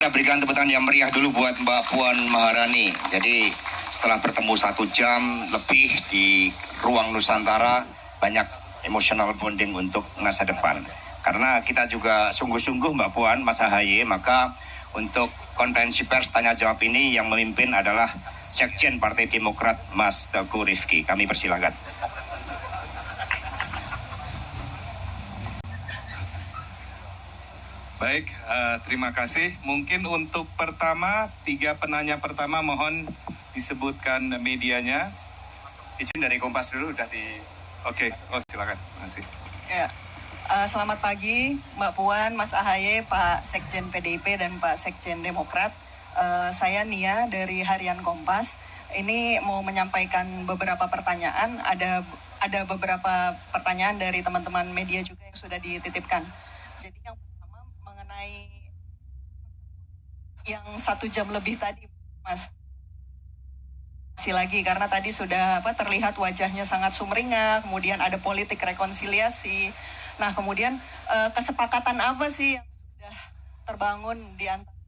Kita berikan tepuk tangan yang meriah dulu buat Mbak Puan Maharani. Jadi setelah bertemu 1 jam lebih di ruang Nusantara, banyak emotional bonding untuk masa depan. Karena kita juga sungguh-sungguh Mbak Puan, Mas Ahaye, maka untuk konferensi pers tanya jawab ini yang memimpin adalah Sekjen Partai Demokrat Mas Teguh Rifki. Kami persilakan. Baik, terima kasih. Mungkin untuk 3 penanya pertama mohon disebutkan medianya. Izin dari Kompas dulu udah di... Oke, silakan. Terima kasih. Ya, selamat pagi Mbak Puan, Mas Ahaye, Pak Sekjen PDIP dan Pak Sekjen Demokrat. Saya Nia dari Harian Kompas. Ini mau menyampaikan beberapa pertanyaan. Ada beberapa pertanyaan dari teman-teman media juga yang sudah dititipkan. Jadi yang pertama mengenai yang 1 jam lebih tadi, Mas. Masih lagi karena tadi sudah terlihat wajahnya sangat sumringah, kemudian ada politik rekonsiliasi. Nah, kemudian kesepakatan apa sih yang sudah terbangun di antara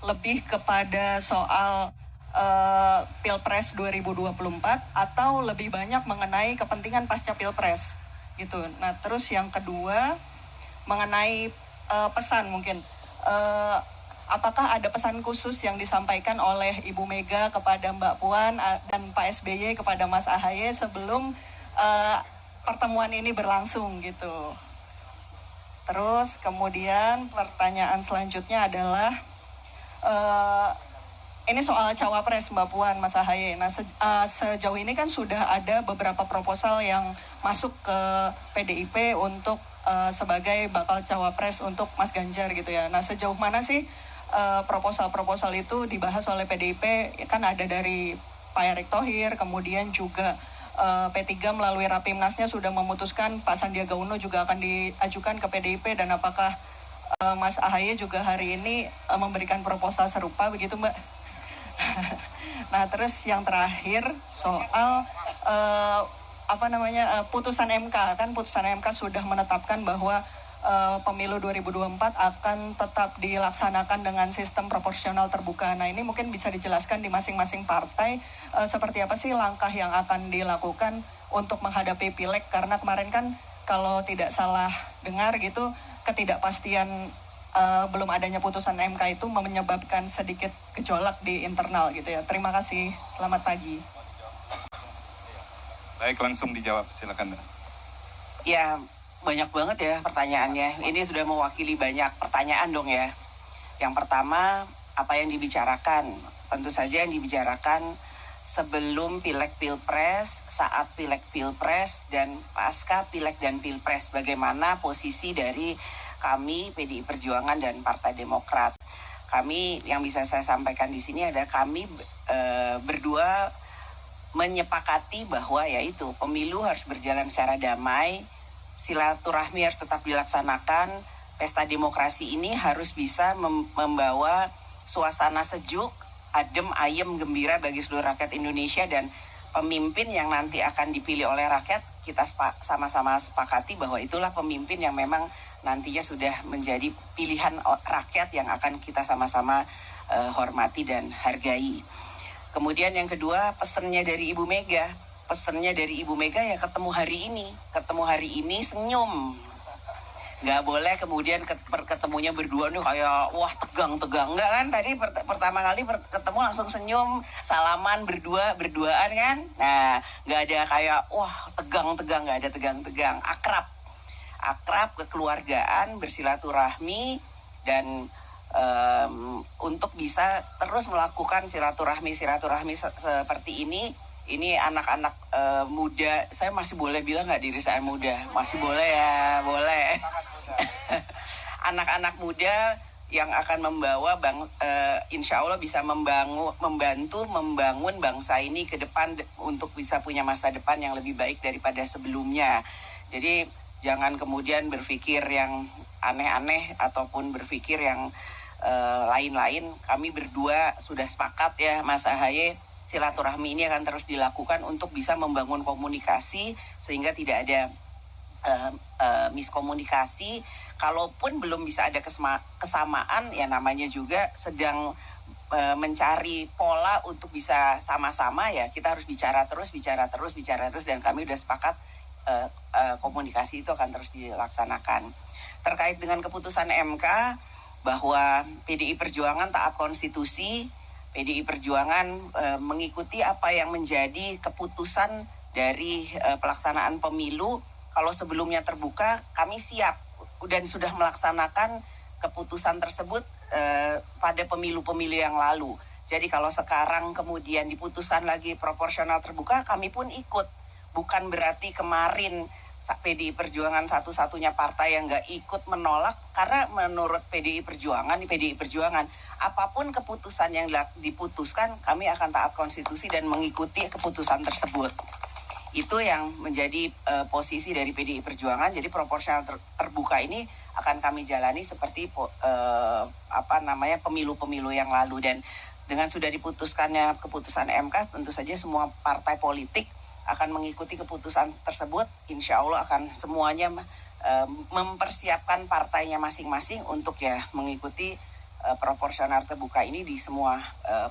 lebih kepada soal Pilpres 2024 atau lebih banyak mengenai kepentingan pasca Pilpres gitu. Nah, terus yang kedua mengenai pesan mungkin apakah ada pesan khusus yang disampaikan oleh Ibu Mega kepada Mbak Puan dan Pak SBY kepada Mas Ahaye sebelum pertemuan ini berlangsung gitu. Terus kemudian pertanyaan selanjutnya adalah ini soal cawapres Mbak Puan, Mas Ahaye. Nah, sejauh ini kan sudah ada beberapa proposal yang masuk ke PDIP untuk sebagai bakal cawapres untuk Mas Ganjar gitu ya. Nah, sejauh mana sih proposal-proposal itu dibahas oleh PDIP? Kan ada dari Pak Erick Thohir, kemudian juga P3 melalui Rapimnasnya sudah memutuskan Pak Sandiaga Uno juga akan diajukan ke PDIP, dan apakah Mas Ahaye juga hari ini memberikan proposal serupa begitu Mbak? Nah, terus yang terakhir soal putusan MK. Kan putusan MK sudah menetapkan bahwa pemilu 2024 akan tetap dilaksanakan dengan sistem proporsional terbuka. Nah, ini mungkin bisa dijelaskan di masing-masing partai seperti apa sih langkah yang akan dilakukan untuk menghadapi pileg, karena kemarin kan kalau tidak salah dengar gitu ketidakpastian belum adanya putusan MK itu menyebabkan sedikit gejolak di internal gitu ya. Terima kasih. Selamat pagi. Baik, langsung dijawab. Silakan. Ya, banyak banget ya pertanyaannya. Ini sudah mewakili banyak pertanyaan dong ya. Yang pertama, apa yang dibicarakan? Tentu saja yang dibicarakan sebelum Pileg Pilpres, saat Pileg Pilpres, dan pasca Pileg dan Pilpres. Bagaimana posisi dari kami PDI Perjuangan dan Partai Demokrat. Kami yang bisa saya sampaikan di sini ada kami berdua menyepakati bahwa yaitu pemilu harus berjalan secara damai, silaturahmi harus tetap dilaksanakan, pesta demokrasi ini harus bisa membawa suasana sejuk, adem, ayem, gembira bagi seluruh rakyat Indonesia, dan pemimpin yang nanti akan dipilih oleh rakyat kita sama-sama sepakati bahwa itulah pemimpin yang memang nantinya sudah menjadi pilihan rakyat yang akan kita sama-sama hormati dan hargai. Kemudian yang kedua, pesannya dari Ibu Mega. Pesannya dari Ibu Mega ya ketemu hari ini senyum. Nggak boleh kemudian ketemunya berdua nih kayak wah tegang-tegang. Enggak kan, tadi pertama kali ketemu langsung senyum, salaman berduaan kan. Nah, nggak ada kayak wah tegang-tegang, nggak ada tegang-tegang, akrab, kekeluargaan, bersilaturahmi, dan untuk bisa terus melakukan silaturahmi seperti ini anak-anak muda, saya masih boleh bilang nggak diri saya muda? Masih boleh ya, boleh. Anak-anak muda yang akan membawa insya Allah bisa membantu membangun bangsa ini ke depan untuk bisa punya masa depan yang lebih baik daripada sebelumnya. Jadi jangan kemudian berpikir yang aneh-aneh ataupun berpikir yang lain-lain. Kami berdua sudah sepakat ya Mas Ahaye, silaturahmi ini akan terus dilakukan untuk bisa membangun komunikasi sehingga tidak ada miskomunikasi. Kalaupun belum bisa ada kesamaan, ya namanya juga sedang mencari pola untuk bisa sama-sama, ya kita harus bicara terus, dan kami udah sepakat komunikasi itu akan terus dilaksanakan. Terkait dengan keputusan MK bahwa PDI Perjuangan taat konstitusi, PDI Perjuangan mengikuti apa yang menjadi keputusan dari pelaksanaan pemilu. Kalau sebelumnya terbuka, kami siap dan sudah melaksanakan keputusan tersebut pada pemilu-pemilu yang lalu. Jadi kalau sekarang kemudian diputuskan lagi proporsional terbuka, kami pun ikut. Bukan berarti kemarin PDI Perjuangan satu-satunya partai yang nggak ikut menolak, karena menurut PDI Perjuangan, apapun keputusan yang diputuskan, kami akan taat konstitusi dan mengikuti keputusan tersebut. Itu yang menjadi posisi dari PDI Perjuangan. Jadi proporsional terbuka ini akan kami jalani seperti pemilu-pemilu yang lalu. Dan dengan sudah diputuskannya keputusan MK, tentu saja semua partai politik akan mengikuti keputusan tersebut. Insya Allah akan semuanya mempersiapkan partainya masing-masing untuk ya mengikuti proporsional terbuka ini di semua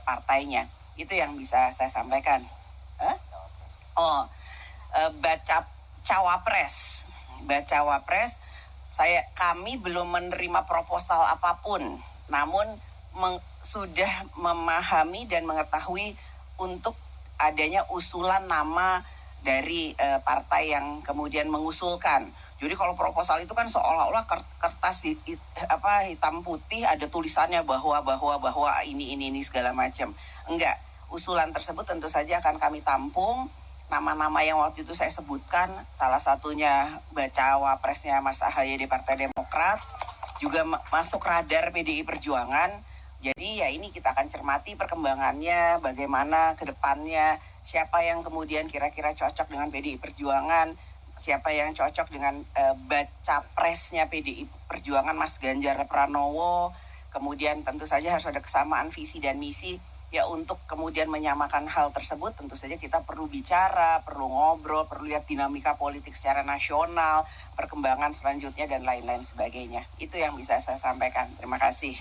partainya. Itu yang bisa saya sampaikan. Baca cawapres, kami belum menerima proposal apapun, namun sudah memahami dan mengetahui untuk adanya usulan nama dari partai yang kemudian mengusulkan. Jadi kalau proposal itu kan seolah-olah kertas hitam putih ada tulisannya bahwa ini segala macam. Enggak, usulan tersebut tentu saja akan kami tampung. Nama-nama yang waktu itu saya sebutkan, salah satunya bacawa presnya Mas Ahaye di Partai Demokrat, juga masuk radar PDI Perjuangan. Jadi ya ini kita akan cermati perkembangannya, bagaimana ke depannya, siapa yang kemudian kira-kira cocok dengan PDI Perjuangan, siapa yang cocok dengan baca presnya PDI Perjuangan Mas Ganjar Pranowo. Kemudian tentu saja harus ada kesamaan visi dan misi. Ya untuk kemudian menyamakan hal tersebut tentu saja kita perlu bicara, perlu ngobrol, perlu lihat dinamika politik secara nasional, perkembangan selanjutnya dan lain-lain sebagainya. Itu yang bisa saya sampaikan. Terima kasih.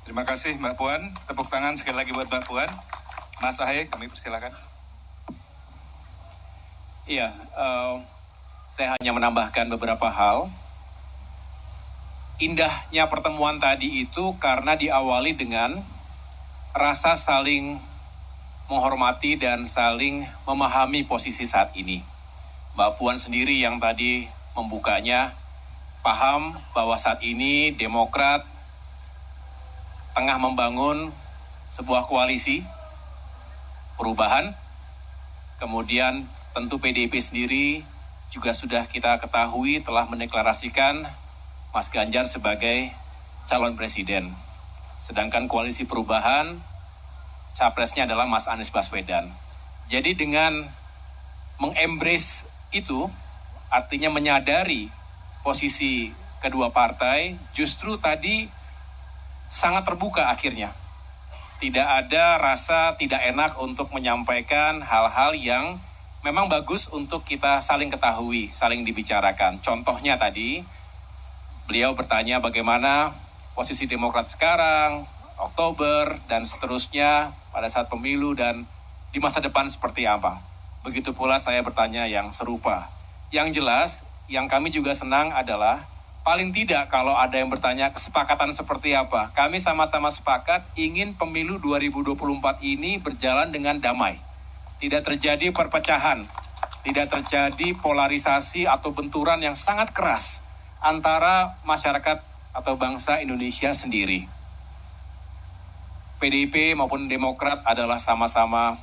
Terima kasih Mbak Puan. Tepuk tangan sekali lagi buat Mbak Puan. Mas Ahaye, kami persilakan. Iya, saya hanya menambahkan beberapa hal. Indahnya pertemuan tadi itu karena diawali dengan rasa saling menghormati dan saling memahami posisi saat ini. Mbak Puan sendiri yang tadi membukanya paham bahwa saat ini Demokrat tengah membangun sebuah koalisi perubahan. Kemudian tentu PDIP sendiri juga sudah kita ketahui telah mendeklarasikan Mas Ganjar sebagai calon presiden. Sedangkan koalisi perubahan, capresnya adalah Mas Anies Baswedan. Jadi dengan mengembrace itu, artinya menyadari posisi kedua partai, justru tadi sangat terbuka akhirnya. Tidak ada rasa tidak enak untuk menyampaikan hal-hal yang memang bagus untuk kita saling ketahui, saling dibicarakan. Contohnya tadi, beliau bertanya bagaimana posisi Demokrat sekarang, Oktober, dan seterusnya pada saat pemilu dan di masa depan seperti apa. Begitu pula saya bertanya yang serupa. Yang jelas, yang kami juga senang adalah paling tidak kalau ada yang bertanya kesepakatan seperti apa. Kami sama-sama sepakat ingin pemilu 2024 ini berjalan dengan damai. Tidak terjadi perpecahan, tidak terjadi polarisasi atau benturan yang sangat keras antara masyarakat atau bangsa Indonesia sendiri. PDIP maupun Demokrat adalah sama-sama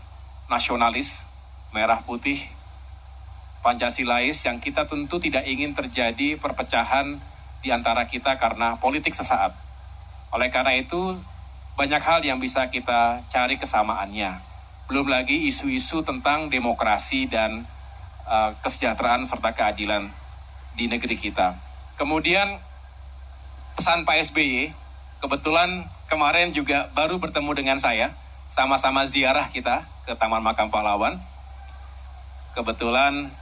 nasionalis, merah putih, Pancasilais yang kita tentu tidak ingin terjadi perpecahan di antara kita karena politik sesaat. Oleh karena itu, banyak hal yang bisa kita cari kesamaannya. Belum lagi isu-isu tentang demokrasi dan kesejahteraan serta keadilan di negeri kita. Kemudian pesan Pak SBY, kebetulan kemarin juga baru bertemu dengan saya, sama-sama ziarah kita ke Taman Makam Pahlawan. Kebetulan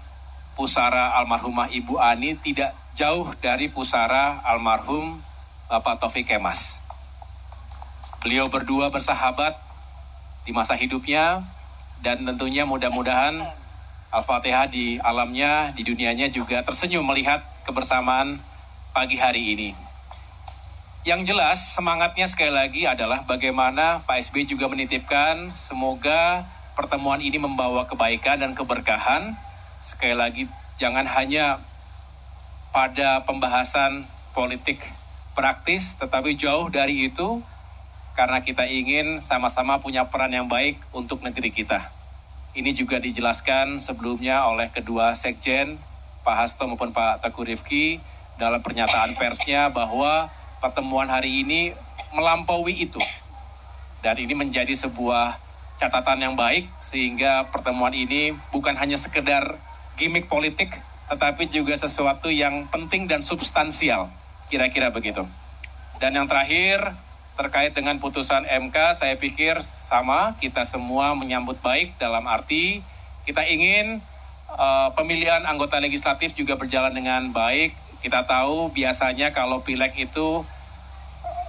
pusara almarhumah Ibu Ani tidak jauh dari pusara almarhum Bapak Taufik Kemas. Beliau berdua bersahabat di masa hidupnya, dan tentunya mudah-mudahan Al-Fatihah di alamnya, di dunianya juga tersenyum melihat kebersamaan pagi hari ini. Yang jelas semangatnya sekali lagi adalah bagaimana Pak SBY juga menitipkan semoga pertemuan ini membawa kebaikan dan keberkahan. Sekali lagi jangan hanya pada pembahasan politik praktis, tetapi jauh dari itu karena kita ingin sama-sama punya peran yang baik untuk negeri kita. Ini juga dijelaskan sebelumnya oleh kedua sekjen, Pak Hasto maupun Pak Teguh Rifki, dalam pernyataan persnya bahwa pertemuan hari ini melampaui itu. Dan ini menjadi sebuah catatan yang baik, sehingga pertemuan ini bukan hanya sekedar gimmick politik, tetapi juga sesuatu yang penting dan substansial, kira-kira begitu. Dan yang terakhir, terkait dengan putusan MK, saya pikir sama, kita semua menyambut baik dalam arti kita ingin pemilihan anggota legislatif juga berjalan dengan baik. Kita tahu biasanya kalau pileg itu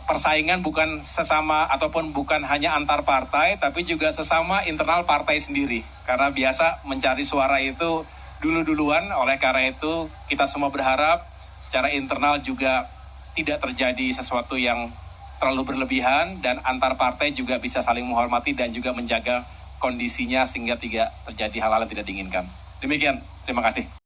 persaingan bukan sesama ataupun bukan hanya antar partai, tapi juga sesama internal partai sendiri. Karena biasa mencari suara itu dulu-duluan, oleh karena itu kita semua berharap secara internal juga tidak terjadi sesuatu yang terlalu berlebihan, dan antar partai juga bisa saling menghormati dan juga menjaga kondisinya sehingga tidak terjadi hal-hal yang tidak diinginkan. Demikian, terima kasih.